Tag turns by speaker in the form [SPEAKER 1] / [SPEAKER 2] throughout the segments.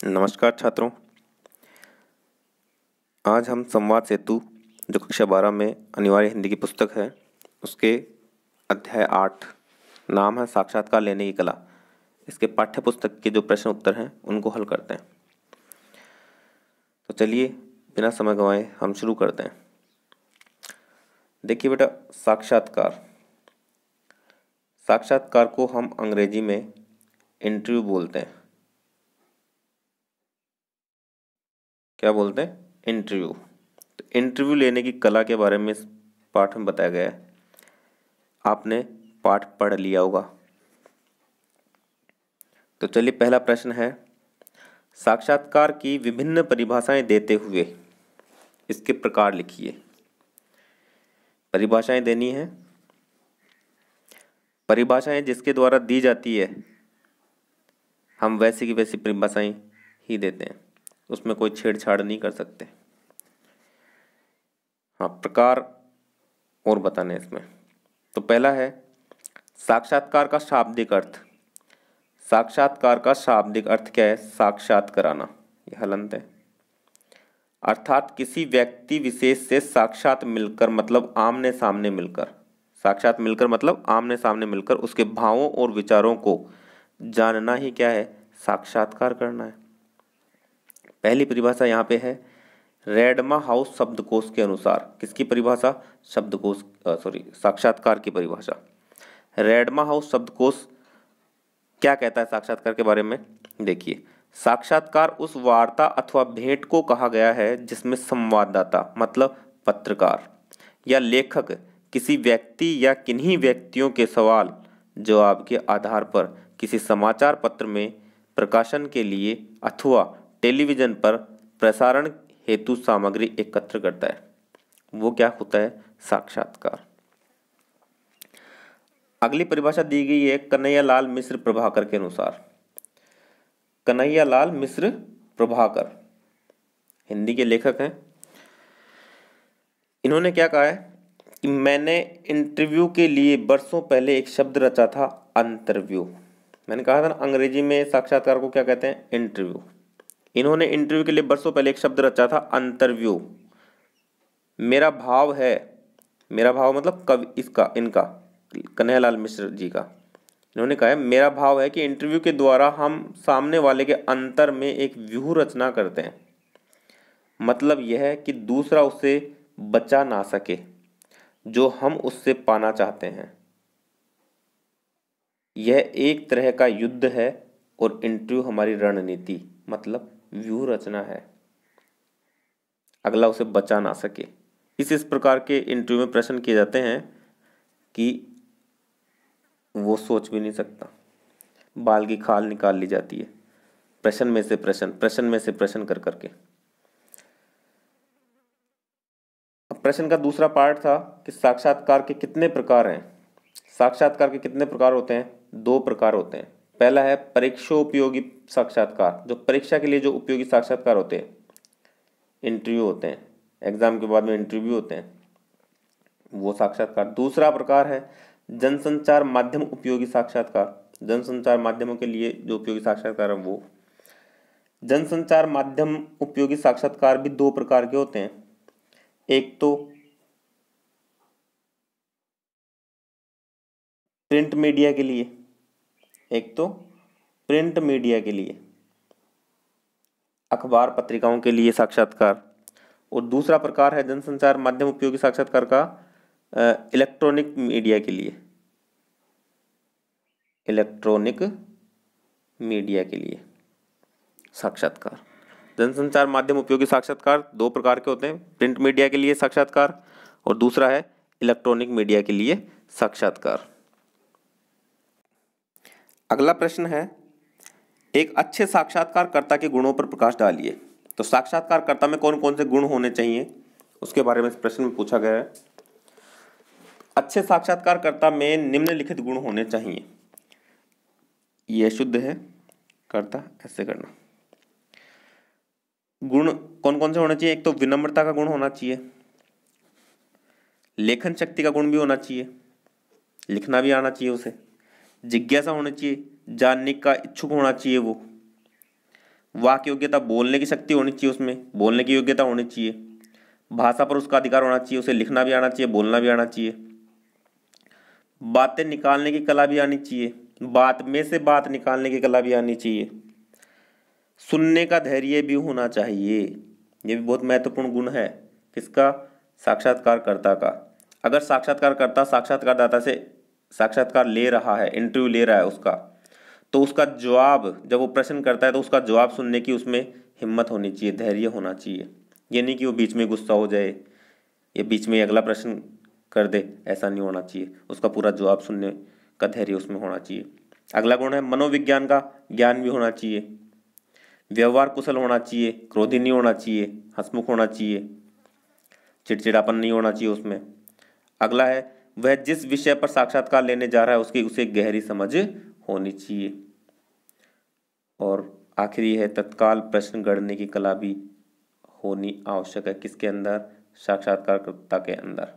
[SPEAKER 1] नमस्कार छात्रों। आज हम संवाद सेतु जो कक्षा 12 में अनिवार्य हिंदी की पुस्तक है उसके अध्याय 8 नाम है साक्षात्कार लेने की कला। इसके पाठ्य पुस्तक के जो प्रश्न उत्तर हैं उनको हल करते हैं। तो चलिए बिना समय गंवाए हम शुरू करते हैं। देखिए बेटा, साक्षात्कार को हम अंग्रेजी में इंटरव्यू बोलते हैं। क्या बोलते हैं? इंटरव्यू। तो इंटरव्यू लेने की कला के बारे में इस पाठ में बताया गया है। आपने पाठ पढ़ लिया होगा। तो चलिए, पहला प्रश्न है, साक्षात्कार की विभिन्न परिभाषाएं देते हुए इसके प्रकार लिखिए। परिभाषाएं देनी है। परिभाषाएं जिसके द्वारा दी जाती है हम वैसी की वैसी परिभाषाएं ही देते हैं, उसमें कोई छेड़छाड़ नहीं कर सकते। हाँ, प्रकार और बताने इसमें। तो पहला है साक्षात्कार का शाब्दिक अर्थ। साक्षात्कार का शाब्दिक अर्थ क्या है? साक्षात कराना, यह हलंत है। अर्थात किसी व्यक्ति विशेष से साक्षात मिलकर मतलब आमने सामने मिलकर, साक्षात मिलकर मतलब आमने सामने मिलकर उसके भावों और विचारों को जानना ही क्या है? साक्षात्कार करना है। पहली परिभाषा यहाँ पे है रेडमा हाउस शब्दकोश के अनुसार। किसकी परिभाषा? साक्षात्कार की परिभाषा। रेडमा हाउस शब्दकोश क्या कहता है साक्षात्कार के बारे में? देखिए, साक्षात्कार उस वार्ता अथवा भेंट को कहा गया है जिसमें संवाददाता मतलब पत्रकार या लेखक किसी व्यक्ति या किन्हीं व्यक्तियों के सवाल जवाब के आधार पर किसी समाचार पत्र में प्रकाशन के लिए अथवा टेलीविजन पर प्रसारण हेतु सामग्री एकत्र करता है। वो क्या होता है? साक्षात्कार। अगली परिभाषा दी गई है कन्हैयालाल मिश्र प्रभाकर के अनुसार। कन्हैयालाल मिश्र प्रभाकर हिंदी के लेखक हैं। इन्होंने क्या कहा है कि मैंने इंटरव्यू के लिए वर्षों पहले एक शब्द रचा था, अंतरव्यू। मैंने कहा था ना अंग्रेजी में साक्षात्कार को क्या कहते हैं? इंटरव्यू। इन्होंने इंटरव्यू के लिए वर्षों पहले एक शब्द रचा था, अंतरव्यू। मेरा भाव है, मेरा भाव मतलब कब इनका कन्हैयालाल मिश्र जी का, इन्होंने कहा है मेरा भाव है कि इंटरव्यू के द्वारा हम सामने वाले के अंतर में एक व्यूह रचना करते हैं। मतलब यह है कि दूसरा उससे बचा ना सके जो हम उससे पाना चाहते हैं। यह एक तरह का युद्ध है और इंटरव्यू हमारी रणनीति मतलब व्यूह रचना है, अगला उसे बचा ना सके। इस प्रकार के इंटरव्यू में प्रश्न किए जाते हैं कि वो सोच भी नहीं सकता, बाल की खाल निकाल ली जाती है प्रश्न में से प्रश्न कर करके। अब प्रश्न का दूसरा पार्ट था कि साक्षात्कार के कितने प्रकार हैं। साक्षात्कार के कितने प्रकार होते हैं? 2 प्रकार होते हैं। पहला है परीक्षोपयोगी साक्षात्कार, जो परीक्षा के लिए जो उपयोगी साक्षात्कार होते हैं, इंटरव्यू होते हैं, एग्जाम के बाद में इंटरव्यू होते हैं, वो साक्षात्कार। दूसरा प्रकार है जनसंचार माध्यम उपयोगी साक्षात्कार। जनसंचार माध्यमों के लिए जो उपयोगी साक्षात्कार है वो। जनसंचार माध्यम उपयोगी साक्षात्कार भी 2 प्रकार के होते हैं। एक तो प्रिंट मीडिया के लिए, अखबार पत्रिकाओं के लिए साक्षात्कार, और दूसरा प्रकार है जनसंचार माध्यम उपयोगी साक्षात्कार का इलेक्ट्रॉनिक मीडिया के लिए साक्षात्कार। जनसंचार माध्यम उपयोगी साक्षात्कार 2 प्रकार के होते हैं, प्रिंट मीडिया के लिए साक्षात्कार और दूसरा है इलेक्ट्रॉनिक मीडिया के लिए साक्षात्कार। अगला प्रश्न है एक अच्छे साक्षात्कारकर्ता के गुणों पर प्रकाश डालिए। तो साक्षात्कारकर्ता में कौन कौन से गुण होने चाहिए उसके बारे में इस प्रश्न में पूछा गया है। अच्छे साक्षात्कारकर्ता में निम्नलिखित गुण होने चाहिए। यह शुद्ध है कर्ता, ऐसे करना। गुण कौन कौन से होने चाहिए? एक तो विनम्रता का गुण होना चाहिए, लेखन शक्ति का गुण भी होना चाहिए, लिखना भी आना चाहिए उसे, जिज्ञासा होनी चाहिए, जानने का इच्छुक होना चाहिए वो, वाक योग्यता, बोलने की शक्ति होनी चाहिए, उसमें बोलने की योग्यता होनी चाहिए। भाषा पर उसका अधिकार होना चाहिए, उसे लिखना भी आना चाहिए, बोलना भी आना चाहिए। बातें निकालने की कला भी आनी चाहिए, बात में से बात निकालने की कला भी आनी चाहिए। सुनने का धैर्य भी होना चाहिए, ये भी बहुत महत्वपूर्ण गुण है किसका, साक्षात्कारकर्ता का। अगर साक्षात्कारकर्ता साक्षात्कारदाता से साक्षात्कार ले रहा है, इंटरव्यू ले रहा है उसका, तो उसका जवाब, जब वो प्रश्न करता है तो उसका जवाब सुनने की उसमें हिम्मत होनी चाहिए, धैर्य होना चाहिए। ये नहीं कि वो बीच में गुस्सा हो जाए या बीच में अगला प्रश्न कर दे, ऐसा नहीं होना चाहिए। उसका पूरा जवाब सुनने का धैर्य उसमें होना चाहिए। अगला गुण है मनोविज्ञान का ज्ञान भी होना चाहिए। व्यवहार कुशल होना चाहिए, क्रोधी नहीं होना चाहिए, हंसमुख होना चाहिए, चिड़चिड़ापन नहीं होना चाहिए उसमें। अगला है वह जिस विषय पर साक्षात्कार लेने जा रहा है उसकी उसे गहरी समझ होनी चाहिए। और आखिरी है तत्काल प्रश्न गढ़ने की कला भी होनी आवश्यक है। किसके अंदर, साक्षात्कारकर्ता के अंदर।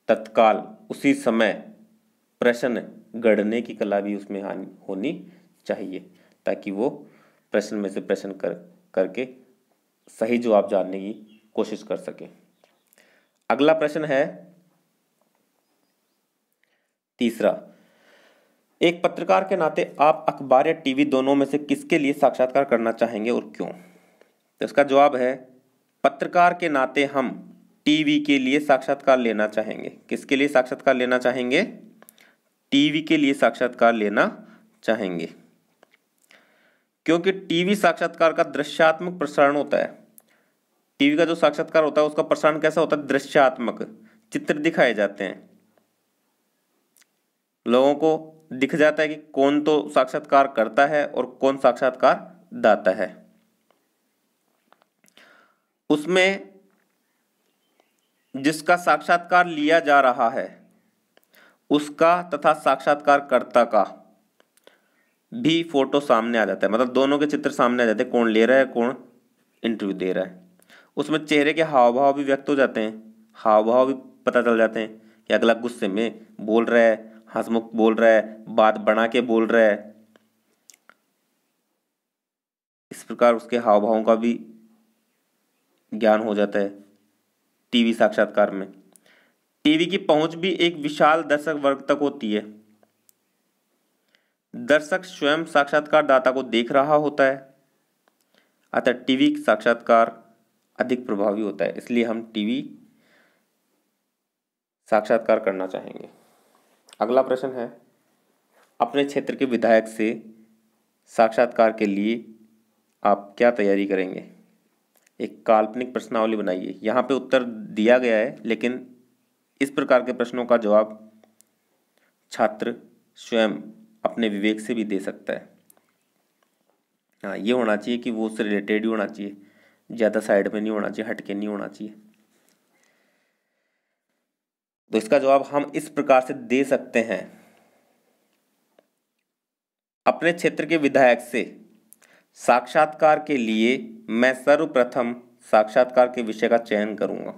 [SPEAKER 1] तत्काल उसी समय प्रश्न गढ़ने की कला भी उसमें होनी चाहिए, ताकि वो प्रश्न में से प्रश्न करके सही जवाब जानने की कोशिश कर सके। अगला प्रश्न है तीसरा, एक पत्रकार के नाते आप अखबार या टीवी दोनों में से किसके लिए साक्षात्कार करना चाहेंगे और क्यों। तो इसका जवाब है पत्रकार के नाते हम टीवी के लिए साक्षात्कार लेना चाहेंगे। किसके लिए साक्षात्कार लेना चाहेंगे, टीवी के लिए साक्षात्कार लेना चाहेंगे, क्योंकि टीवी साक्षात्कार का दृश्यात्मक प्रसारण होता है। टीवी का जो साक्षात्कार होता है उसका प्रसारण कैसा होता है, दृश्यात्मक, चित्र दिखाए जाते हैं, लोगों को दिख जाता है कि कौन तो साक्षात्कार करता है और कौन साक्षात्कार दाता है। उसमें जिसका साक्षात्कार लिया जा रहा है उसका तथा साक्षात्कारकर्ता का भी फोटो सामने आ जाता है, मतलब दोनों के चित्र सामने आ जाते हैं, कौन ले रहा है कौन इंटरव्यू दे रहा है। उसमें चेहरे के हाव भाव भी व्यक्त हो जाते हैं, हाव भाव भी पता चल जाते हैं कि अगला गुस्से में बोल रहा है, हंसमुख बोल रहा है, बात बना के बोल रहा है। इस प्रकार उसके हाव भावों का भी ज्ञान हो जाता है टीवी साक्षात्कार में। टीवी की पहुंच भी एक विशाल दर्शक वर्ग तक होती है। दर्शक स्वयं साक्षात्कारदाता को देख रहा होता है, अतः टीवी साक्षात्कार अधिक प्रभावी होता है, इसलिए हम टीवी साक्षात्कार करना चाहेंगे। अगला प्रश्न है, अपने क्षेत्र के विधायक से साक्षात्कार के लिए आप क्या तैयारी करेंगे। एक काल्पनिक प्रश्नावली बनाइए। यहाँ पे उत्तर दिया गया है, लेकिन इस प्रकार के प्रश्नों का जवाब छात्र स्वयं अपने विवेक से भी दे सकता है। हाँ, ये होना चाहिए कि वो उससे रिलेटेड ही होना चाहिए, ज़्यादा साइड में नहीं होना चाहिए, हटके नहीं होना चाहिए। तो इसका जवाब हम इस प्रकार से दे सकते हैं, अपने क्षेत्र के विधायक से साक्षात्कार के लिए मैं सर्वप्रथम साक्षात्कार के विषय का चयन करूंगा।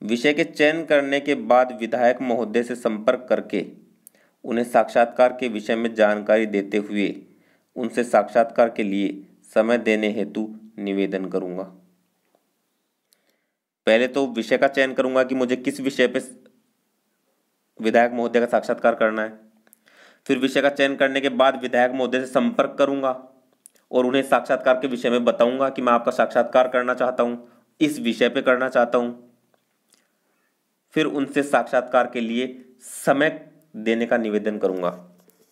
[SPEAKER 1] विषय के चयन करने के बाद विधायक महोदय से संपर्क करके उन्हें साक्षात्कार के विषय में जानकारी देते हुए उनसे साक्षात्कार के लिए समय देने हेतु निवेदन करूंगा। पहले तो विषय का चयन करूंगा कि मुझे किस विषय पे विधायक महोदय का साक्षात्कार करना है। फिर विषय का चयन करने के बाद विधायक महोदय से संपर्क करूंगा और उन्हें साक्षात्कार के विषय में बताऊंगा कि मैं आपका साक्षात्कार करना चाहता हूं, इस विषय पे करना चाहता हूं। फिर उनसे साक्षात्कार के लिए समय देने का निवेदन करूंगा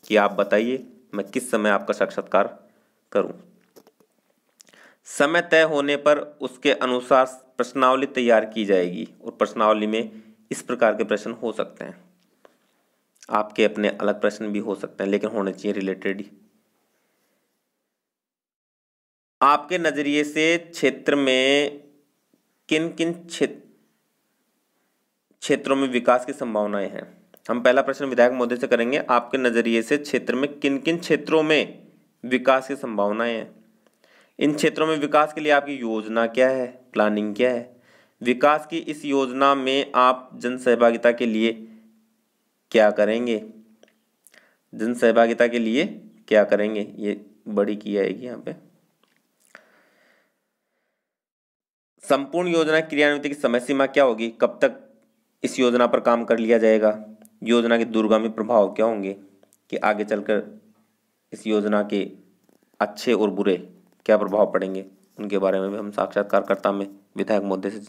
[SPEAKER 1] कि आप बताइए मैं किस समय आपका साक्षात्कार करूं। समय तय होने पर उसके अनुसार प्रश्नावली तैयार की जाएगी और प्रश्नावली में इस प्रकार के प्रश्न हो सकते हैं। आपके अपने अलग प्रश्न भी हो सकते हैं, लेकिन होने चाहिए रिलेटेड ही। आपके नजरिए से क्षेत्र में किन किन क्षेत्रों में विकास की संभावनाएं हैं। हम पहला प्रश्न विधायक महोदय से करेंगे, आपके नजरिए से क्षेत्र में किन किन क्षेत्रों में विकास की संभावनाएं हैं। इन क्षेत्रों में विकास के लिए आपकी योजना क्या है, प्लानिंग क्या है। विकास की इस योजना में आप जन सहभागिता के लिए क्या करेंगे, जन सहभागिता के लिए क्या करेंगे, ये बड़ी की आएगी यहाँ पे। संपूर्ण योजना क्रियान्वित की समय सीमा क्या होगी, कब तक इस योजना पर काम कर लिया जाएगा, योजना के दूरगामी प्रभाव क्या होंगे कि आगे चलकर इस योजना के अच्छे और बुरे क्या प्रभाव पड़ेंगे, उनके बारे में भी हम साक्षात्कारकर्ता में विधायक मुद्दे से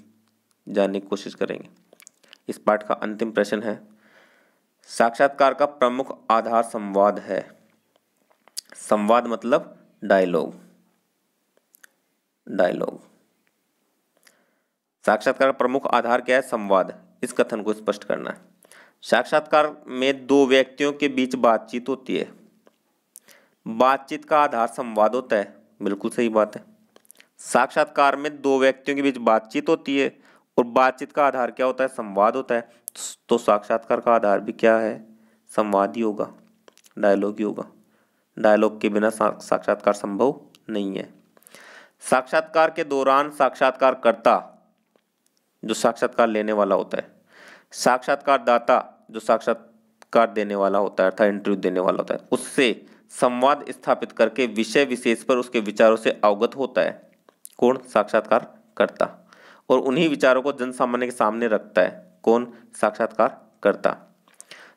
[SPEAKER 1] जानने की कोशिश करेंगे। इस पाठ का अंतिम प्रश्न है, साक्षात्कार का प्रमुख आधार संवाद है। संवाद मतलब डायलॉग। साक्षात्कार का प्रमुख आधार क्या है, संवाद। इस कथन को स्पष्ट करना है। साक्षात्कार में दो व्यक्तियों के बीच बातचीत होती है, बातचीत का आधार संवाद होता है, बिल्कुल सही बात है। साक्षात्कार में दो व्यक्तियों के बीच बातचीत होती है और बातचीत का आधार क्या होता है, संवाद होता है। तो साक्षात्कार का आधार भी क्या है, संवाद ही होगा, डायलॉग ही होगा। डायलॉग के बिना साक्षात्कार संभव नहीं है। साक्षात्कार के दौरान साक्षात्कारकर्ता जो साक्षात्कार लेने वाला होता है, साक्षात्कारदाता जो साक्षात्कार देने वाला होता है अर्थात इंटरव्यू देने वाला होता है, उससे संवाद स्थापित करके विषय विशेष पर उसके विचारों से अवगत होता है। कौन, साक्षात्कारकर्ता। और उन्हीं विचारों को जन सामान्य के सामने रखता है। कौन, साक्षात्कारकर्ता।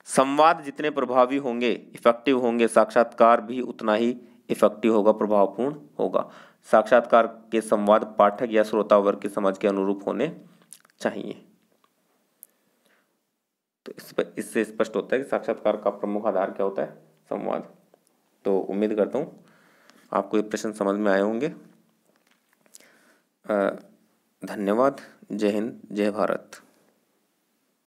[SPEAKER 1] संवाद जितने प्रभावी होंगे, इफेक्टिव होंगे, साक्षात्कार भी उतना ही इफेक्टिव होगा, प्रभावपूर्ण होगा। साक्षात्कार के संवाद पाठक या श्रोता वर्ग की समझ के अनुरूप होने चाहिए। तो इससे स्पष्ट होता है कि साक्षात्कार का प्रमुख आधार क्या होता है, संवाद। तो उम्मीद करता हूँ आपको ये प्रश्न समझ में आए होंगे। धन्यवाद। जय हिंद, जय भारत।